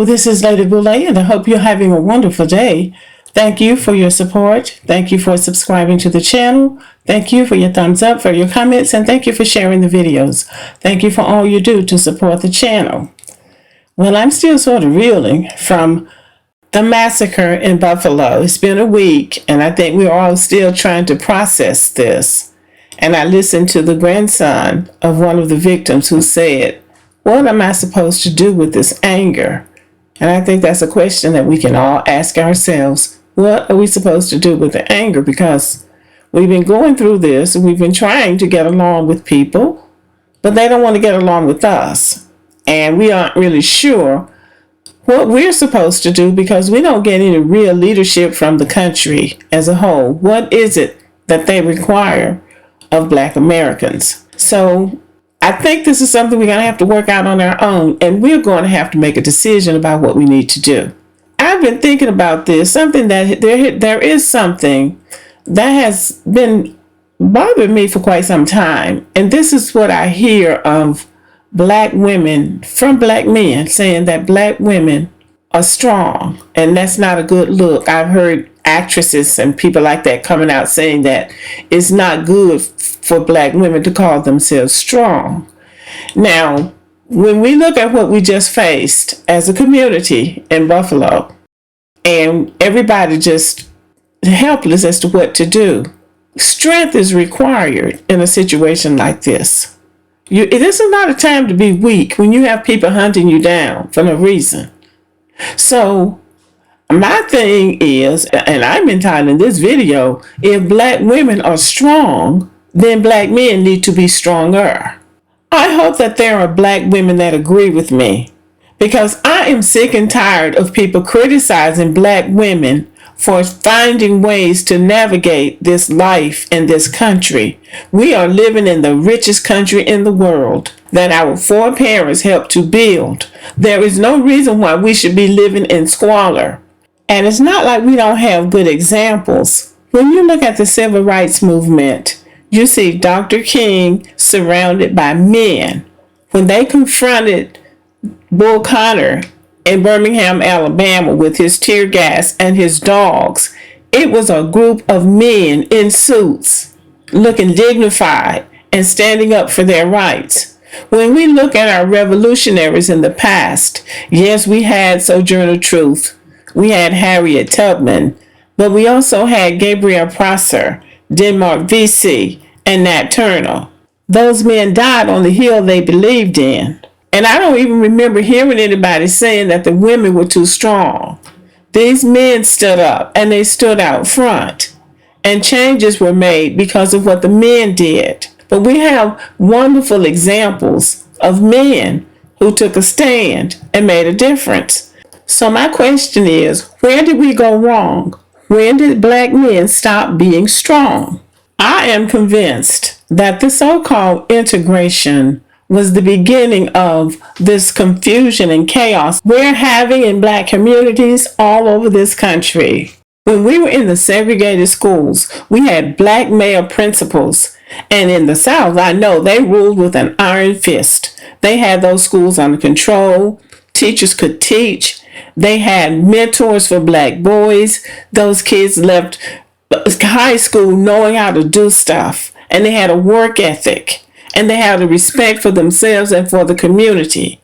Hello, this is Lady Boule, and I hope you're having a wonderful day. Thank you for your support. Thank you for subscribing to the channel. Thank you for your thumbs up, for your comments, and thank you for sharing the videos. Thank you for all you do to support the channel. Well, I'm still sort of reeling from the massacre in Buffalo. It's been a week, and I think we're all still trying to process this. And I listened to the grandson of one of the victims who said, "What am I supposed to do with this anger?" And I think that's a question that we can all ask ourselves. What are we supposed to do with the anger? Because we've been going through this, and we've been trying to get along with people, but they don't want to get along with us. And we aren't really sure what we're supposed to do because we don't get any real leadership from the country as a whole. What is it that they require of Black Americans? So I think this is something we're going to have to work out on our own, and we're going to have to make a decision about what we need to do. I've been thinking about this, something that there is something that has been bothering me for quite some time, and this is what I hear of Black women from Black men saying that Black women are strong, and that's not a good look. I've heard actresses and people like that coming out saying that it's not good for Black women to call themselves strong. Now, when we look at what we just faced as a community in Buffalo, and everybody just helpless as to what to do, strength is required in a situation like this. This is not a time to be weak when you have people hunting you down for no reason. So my thing is, and I'm entitling this video, if Black women are strong, then Black men need to be stronger. I hope that there are Black women that agree with me, because I am sick and tired of people criticizing Black women for finding ways to navigate this life in this country. We are living in the richest country in the world that our foreparents helped to build. There is no reason why we should be living in squalor. And it's not like we don't have good examples. When you look at the civil rights movement, you see Dr. King surrounded by men. When they confronted Bull Connor in Birmingham, Alabama, with his tear gas and his dogs, it was a group of men in suits looking dignified and standing up for their rights. When we look at our revolutionaries in the past, yes, we had Sojourner Truth, we had Harriet Tubman, but we also had Gabriel Prosser, Denmark Vesey, and Nat Turner. Those men died on the hill they believed in. And I don't even remember hearing anybody saying that the women were too strong. These men stood up and they stood out front. And changes were made because of what the men did. But we have wonderful examples of men who took a stand and made a difference. So my question is, where did we go wrong? When did Black men stop being strong? I am convinced that the so-called integration was the beginning of this confusion and chaos we're having in Black communities all over this country. When we were in the segregated schools, we had Black male principals. And in the South, I know they ruled with an iron fist. They had those schools under control. Teachers could teach. They had mentors for Black boys. Those kids left high school knowing how to do stuff. And they had a work ethic. And they had a respect for themselves and for the community.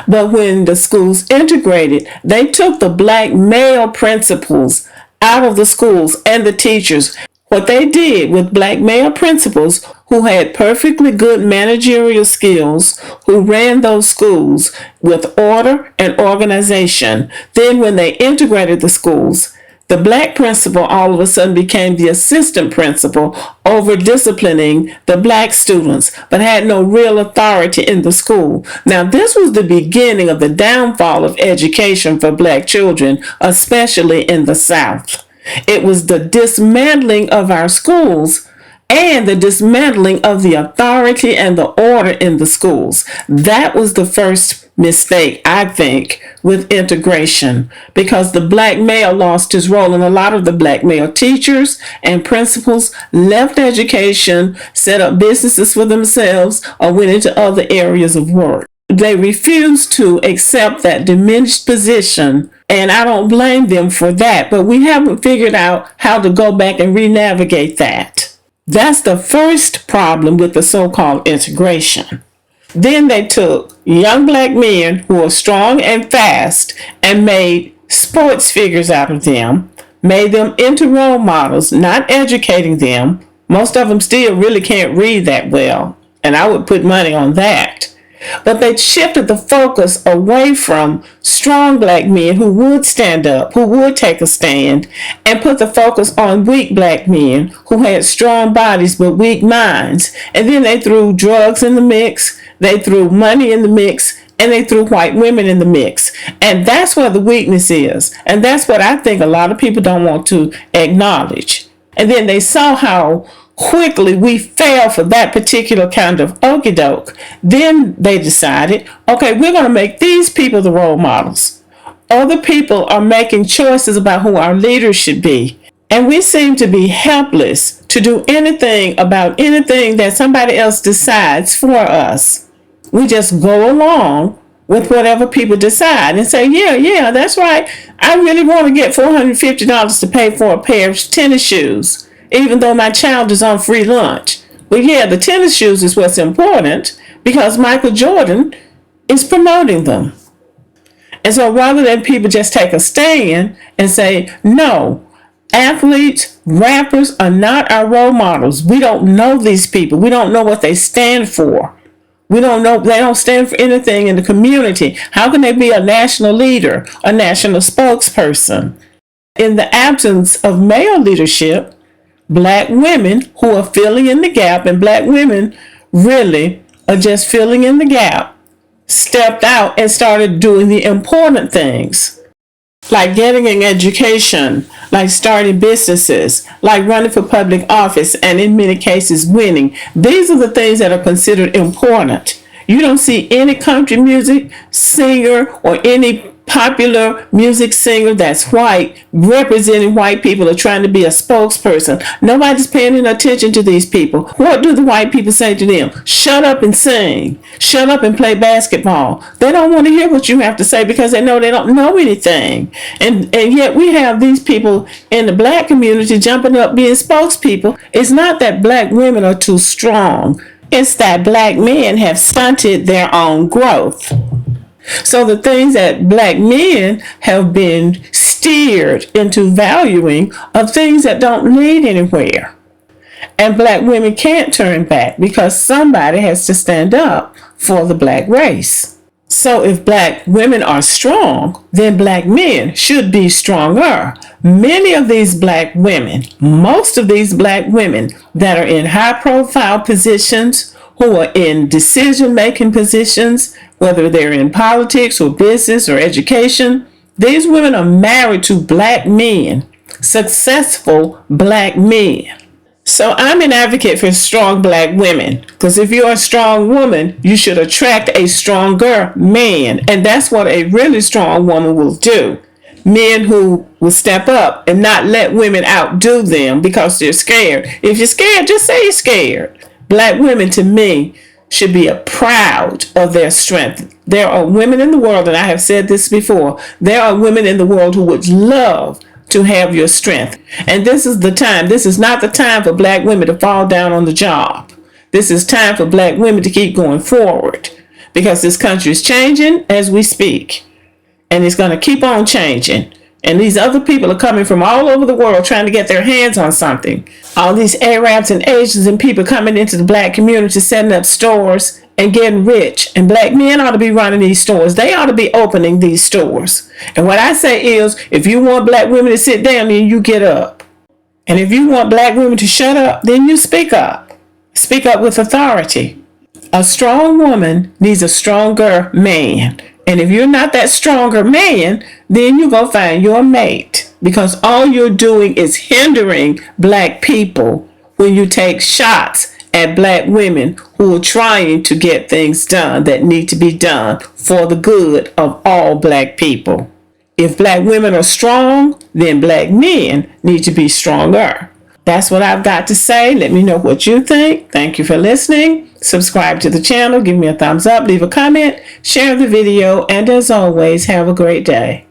But when the schools integrated, they took the Black male principals out of the schools and the teachers. What they did with Black male principals who had perfectly good managerial skills, who ran those schools with order and organization, then when they integrated the schools, the Black principal all of a sudden became the assistant principal over disciplining the Black students, but had no real authority in the school. Now, this was the beginning of the downfall of education for Black children, especially in the South. It was the dismantling of our schools and the dismantling of the authority and the order in the schools. That was the first mistake, I think, with integration, because the Black male lost his role, and a lot of the Black male teachers and principals left education, set up businesses for themselves, or went into other areas of work. They refuse to accept that diminished position, and I don't blame them for that, but we haven't figured out how to go back and re-navigate that. That's the first problem with the so-called integration. Then they took young black men who are strong and fast and made sports figures out of them, made them into role models, not educating them. Most of them still really can't read that well, and I would put money on that. But they shifted the focus away from strong black men who would stand up, who would take a stand, and put the focus on weak black men who had strong bodies but weak minds. And then they threw drugs in the mix, they threw money in the mix, and they threw white women in the mix. And that's where the weakness is. And that's what I think a lot of people don't want to acknowledge. And then they saw how quickly we fell for that particular kind of okie doke. Then they decided, okay, we're going to make these people the role models. Other people are making choices about who our leaders should be. And we seem to be helpless to do anything about anything that somebody else decides for us. We just go along with whatever people decide and say, yeah, that's right. I really want to get $450 to pay for a pair of tennis shoes, even though my child is on free lunch. Well, yeah, the tennis shoes is what's important because Michael Jordan is promoting them. And so rather than people just take a stand and say, no, athletes, rappers are not our role models. We don't know these people. We don't know what they stand for. We don't know, they don't stand for anything in the community. How can they be a national leader, a national spokesperson? In the absence of male leadership, black women who are filling in the gap, and black women really are just filling in the gap, stepped out and started doing the important things, like getting an education, like starting businesses, like running for public office, and in many cases winning. These are the things that are considered important. You don't see any country music singer or any popular music singer that's white representing white people or trying to be a spokesperson. Nobody's paying any attention to these people. What do the white people say to them? Shut up and sing. Shut up and play basketball. They don't want to hear what you have to say because they know they don't know anything. And yet we have these people in the black community jumping up being spokespeople. It's not that black women are too strong. It's that black men have stunted their own growth. So the things that black men have been steered into valuing are things that don't lead anywhere. And black women can't turn back because somebody has to stand up for the black race. So if black women are strong, then black men should be stronger. Many of these black women, most of these black women that are in high profile positions, who are in decision-making positions, whether they're in politics or business or education, these women are married to black men, successful black men. So I'm an advocate for strong black women, because if you're a strong woman, you should attract a stronger man. And that's what a really strong woman will do. Men who will step up and not let women outdo them because they're scared. If you're scared, just say you're scared. Black women, to me, should be proud of their strength. There are women in the world, and I have said this before, there are women in the world who would love to have your strength. And this is the time. This is not the time for black women to fall down on the job. This is time for black women to keep going forward because this country is changing as we speak. And it's going to keep on changing. And these other people are coming from all over the world trying to get their hands on something. All these Arabs and Asians and people coming into the black community, setting up stores and getting rich. And black men ought to be running these stores. They ought to be opening these stores. And what I say is, if you want black women to sit down, then you get up. And if you want black women to shut up, then you speak up. Speak up with authority. A strong woman needs a stronger man. And if you're not that stronger man, then you go find your mate. Because all you're doing is hindering black people when you take shots at black women who are trying to get things done that need to be done for the good of all black people. If black women are strong, then black men need to be stronger. That's what I've got to say. Let me know what you think. Thank you for listening. Subscribe to the channel. Give me a thumbs up. Leave a comment. Share the video. And as always, have a great day.